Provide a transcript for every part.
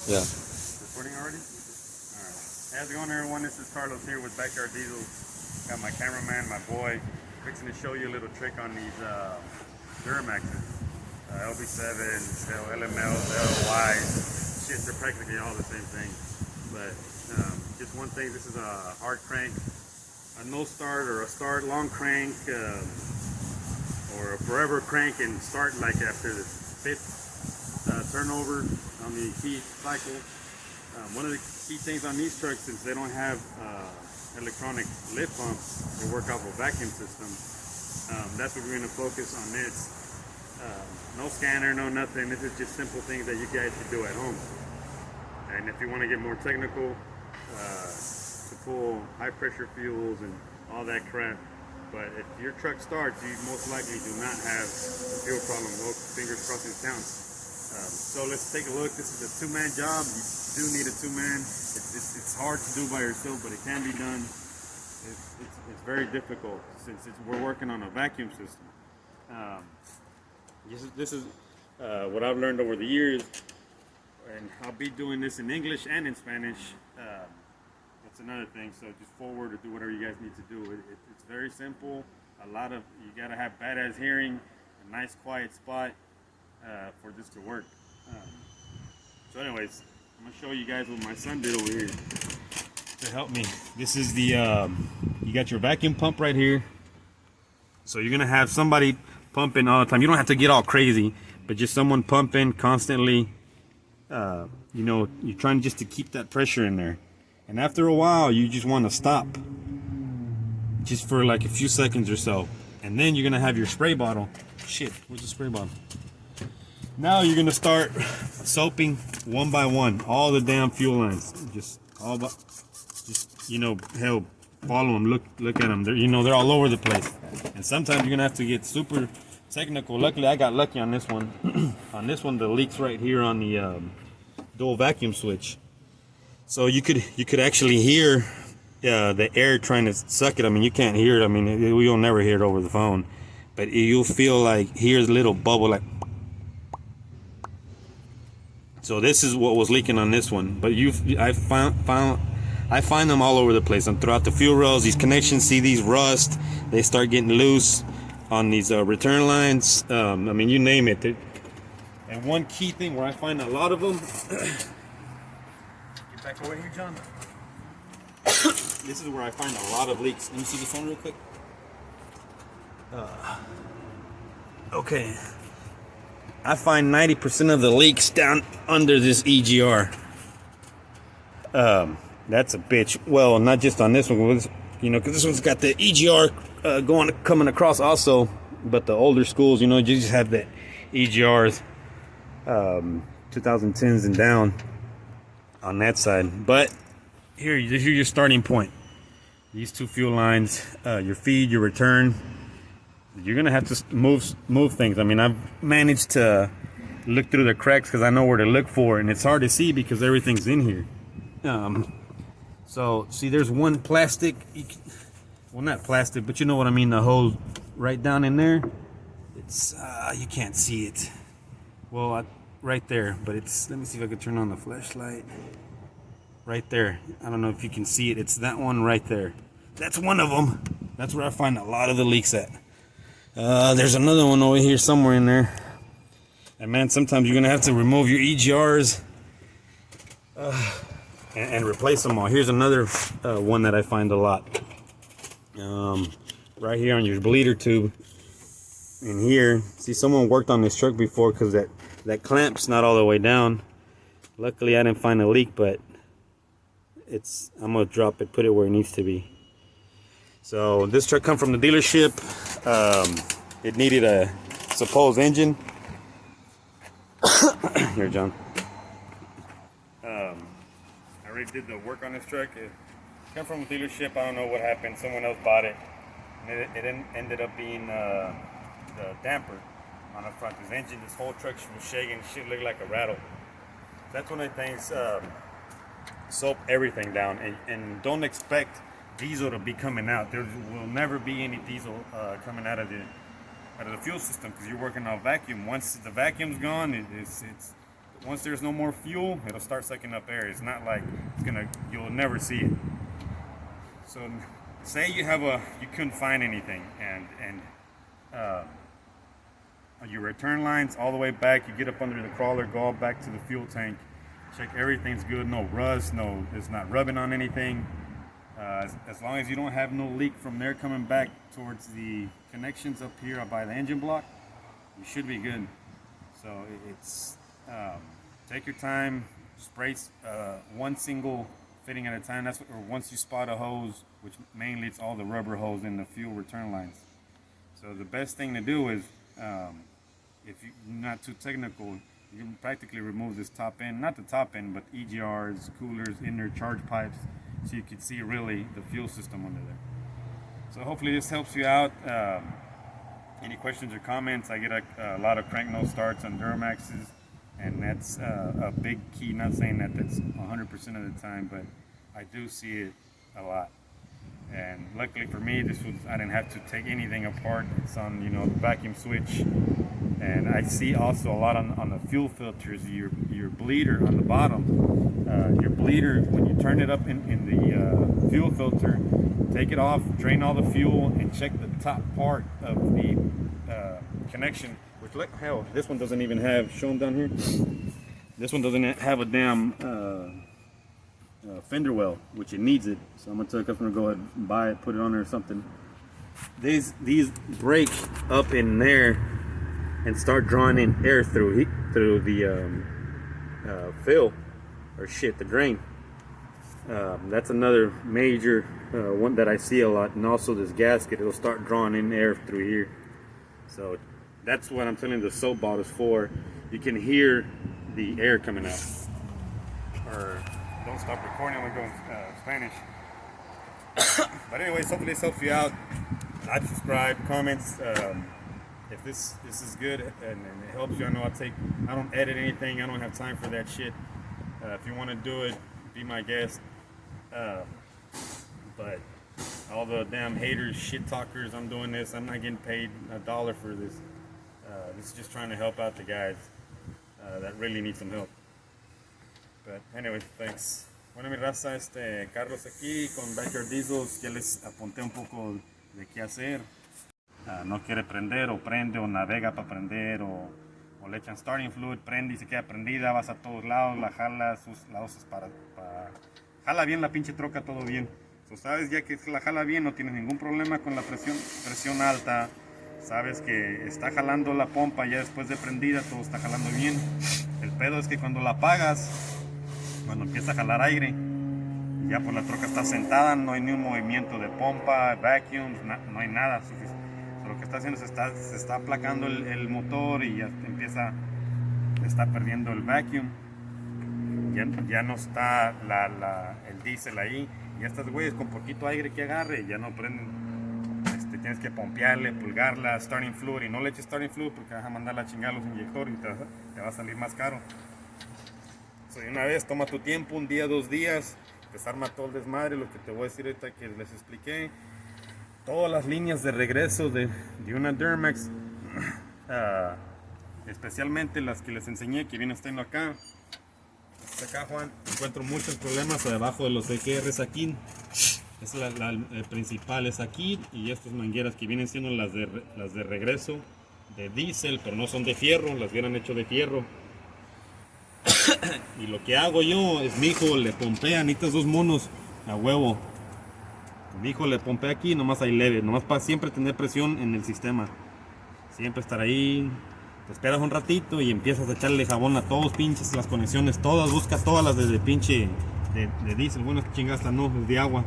Yeah. Recording already? Alright. Hey, how's it going, everyone? This is Carlos here with Backyard Diesel. Got my cameraman, my boy, fixing to show you a little trick on these Duramaxes. LB7s, LMLs, LYs. Shit, they're practically all the same thing. But just one thing, this is a hard crank, a no start or a start long crank, or a forever crank and start like after the fifth turnover on the key cycle. One of the key things on these trucks, since they don't have electronic lift pumps, they work off a vacuum system. That's what we're going to focus on this. No scanner, no nothing. This is just simple things that you guys can do at home. And if you want to get more technical, to pull high pressure fuels and all that crap. But if your truck starts, you most likely do not have a fuel problem. Well, fingers crossed it counts. So let's take a look. This is a two-man job. You do need a two-man. It's hard to do by yourself, but it can be done. It's very difficult since we're working on a vacuum system. This is what I've learned over the years, and I'll be doing this in English and in Spanish. That's another thing. So just forward or do whatever you guys need to do. It's very simple. You gotta have badass hearing, a nice quiet spot for this to work. So anyways, I'm gonna show you guys what my son did over here to help me. This is the you got your vacuum pump right here. So you're gonna have somebody pumping all the time. You don't have to get all crazy, but just someone pumping constantly. You're trying just to keep that pressure in there. And after a while, you just want to stop, just for like a few seconds or so. And then you're gonna have your spray bottle. Shit, where's the spray bottle? Now you're gonna start soaping one by one all the damn fuel lines. Hell, follow them. Look at them. They're all over the place. And sometimes you're gonna have to get super technical. Luckily, I got lucky on this one. On this one, the leak's right here on the dual vacuum switch. So you could actually hear the air trying to suck it. I mean, you can't hear it. I mean, you'll never hear it over the phone, but you'll feel like here's a little bubble like. So this is what was leaking on this one. But I find them all over the place and throughout the fuel rails. These connections, see these rust, they start getting loose on these return lines. I mean, you name it. And one key thing where I find a lot of them. Get back over here, John. This is where I find a lot of leaks. Let me see the phone real quick. Okay. I find 90% of the leaks down under this EGR. That's a bitch. Well, not just on this one, because this one's got the EGR coming across also. But the older schools, you just have the EGRs, 2010s and down on that side. But here's your starting point. These two fuel lines, your feed, your return. You're gonna have to move things. I mean, I've managed to look through the cracks because I know where to look for, and it's hard to see because everything's in here. So see, there's one plastic. Well, not plastic, but you know what I mean. The hose right down in there. It's you can't see it. Well, right there, but it's. Let me see if I can turn on the flashlight. Right there. I don't know if you can see it. It's that one right there. That's one of them. That's where I find a lot of the leaks at. There's another one over here somewhere in there. And man, sometimes you're gonna have to remove your EGRs and replace them all. Here's another one that I find a lot. Right here on your bleeder tube. In here, see, someone worked on this truck before because that clamp's not all the way down. Luckily, I didn't find a leak, but I'm gonna drop it, put it where it needs to be. So this truck come from the dealership. It needed a supposed engine. Here, John. I already did the work on this truck. It come from the dealership. I don't know what happened. Someone else bought it. And it ended up being the damper on the front. This engine, this whole truck was shaking. Shit looked like a rattle. That's one of the things. Soap everything down, and don't expect diesel to be coming out. There will never be any diesel coming out of the fuel system because you're working on vacuum. Once the vacuum's gone, once there's no more fuel, it'll start sucking up air. It's not like you'll never see it. So say you couldn't find anything, and your return lines all the way back, you get up under the crawler, go all back to the fuel tank, check everything's good, no rust, it's not rubbing on anything. As long as you don't have no leak from there coming back towards the connections up here by the engine block, you should be good. So it's take your time, spray one single fitting at a time. Or once you spot a hose, which mainly it's all the rubber hose in the fuel return lines. So the best thing to do is, if you're not too technical, you can practically remove this top end, not the top end, but EGRs, coolers, inner charge pipes, so you can see really the fuel system under there. So hopefully this helps you out. Any questions or comments? I get a lot of crank nose starts on Duramaxes, and that's a big key. Not saying that that's 100% of the time, but I do see it a lot. And luckily for me, I didn't have to take anything apart. It's on, the vacuum switch. And I see also a lot on the fuel filters, your bleeder on the bottom. Your bleeder, when you turn it up in the fuel filter, take it off, drain all the fuel, and check the top part of the connection. Which, hell, this one doesn't even have, show them down here. This one doesn't have a damn fender well, which it needs it. So I'm gonna tell the customer, go ahead and buy it, put it on there or something. These break up in there and start drawing in air through the fill, or the drain. That's another major one that I see a lot. And also this gasket, it'll start drawing in air through here. So that's what I'm telling the soap bottles for. You can hear the air coming out. Or don't stop recording, I'm going to go in Spanish. But anyways, hopefully this helps you out. Like, subscribe, comments. If this is good and it helps you, I don't edit anything. I don't have time for that shit. If you want to do it, be my guest. But all the damn haters, shit talkers, I'm doing this. I'm not getting paid $1 for this. This is just trying to help out the guys that really need some help. But anyway, thanks. Bueno, mi raza, Carlos aquí con Backyard Diesels. Ya les apunté un poco de qué hacer. No quiere prender, o prende, o navega para prender, o le echan starting fluid, prende y se queda prendida, vas a todos lados, la jalas, la usas para jala bien la pinche troca, todo bien. So, sabes, ya que la jala bien, no tienes ningún problema con la presión alta. Sabes que está jalando la pompa ya después de prendida, todo está jalando bien. El pedo es que cuando la apagas, cuando empieza a jalar aire, ya pues la troca está sentada, no hay ni un movimiento de pompa, vacuum, no hay nada. Lo que está haciendo se está aplacando el motor y ya está perdiendo el vacuum. Ya no está el diésel ahí. Y estas güeyes con poquito aire que agarre ya no prenden. Tienes que pompearle, pulgarla, starting fluid, y no le eches starting fluid porque vas a mandar a chingar los inyectores y te va a salir más caro. So, de una vez, toma tu tiempo, un día, 2 días, desarma todo el desmadre. Lo que te voy a decir ahorita que les expliqué, todas las líneas de regreso de una Duramax, especialmente las que les enseñé, que viene estando acá. Acá, Juan, encuentro muchos problemas debajo de los EGRs aquí. Es el principal es aquí, y estas mangueras que vienen siendo las de regreso de diésel, pero no son de fierro, las hubieran hecho de fierro. Y lo que hago yo es, mi hijo le pompea, necesitas 2 monos a huevo. Mi hijo le pompea aquí, nomás hay leve, nomás para siempre tener presión en el sistema. Siempre estar ahí, te esperas un ratito y empiezas a echarle jabón a todos, pinches las conexiones, todas, busca todas las de pinche de diésel. Bueno, es que chingadas, no, es de agua.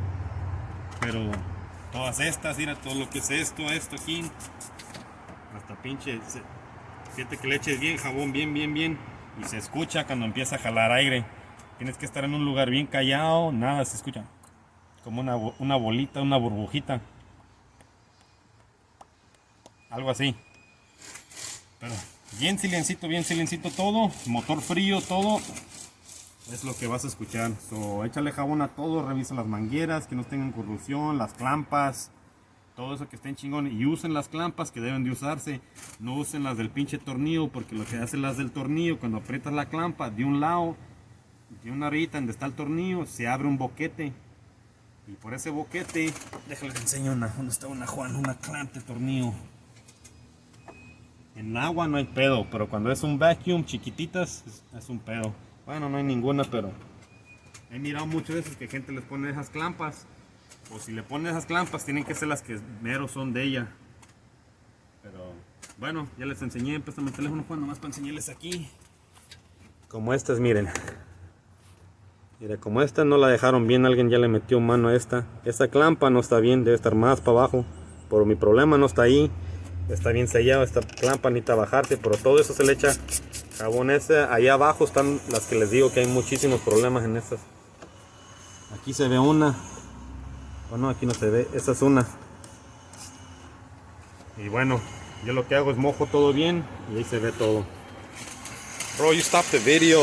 Pero todas estas, mira todo lo que es esto aquí, hasta pinche, fíjate que le eches bien jabón, bien, y se escucha cuando empieza a jalar aire. Tienes que estar en un lugar bien callado, nada se escucha, como una bolita, una burbujita, algo así. Pero bien silencito todo, motor frío, todo. Es lo que vas a escuchar. So, échale jabón a todo, revisa las mangueras que no tengan corrosión, las clampas, todo eso que estén chingón, y usen las clampas que deben de usarse. No usen las del pinche tornillo, porque lo que hacen las del tornillo, cuando aprietas la clampa de un lado, de una orilla donde está el tornillo, se abre un boquete, y por ese boquete, déjales enseño una clamp de tornillo. En agua no hay pedo, pero cuando es un vacuum chiquititas es un pedo. Bueno, no hay ninguna, pero he mirado muchas veces que gente les pone esas clampas. O si le ponen esas clampas, tienen que ser las que mero son de ella. Pero bueno, ya les enseñé. Préstame el teléfono, Juan, nomás para enseñarles aquí. Como estas, miren. Mira, como esta no la dejaron bien, alguien ya le metió mano a esta. Esta clampa no está bien, debe estar más para abajo. Pero mi problema no está ahí. Está bien sellado, esta clampa necesita bajarse, pero todo eso se le echa jabón ese. Ahí abajo están las que les digo que hay muchísimos problemas en estas. Aquí se ve una. Bueno, aquí no se ve, esa es una. Y bueno, yo lo que hago es mojo todo bien y ahí se ve todo. Bro, you stop the video.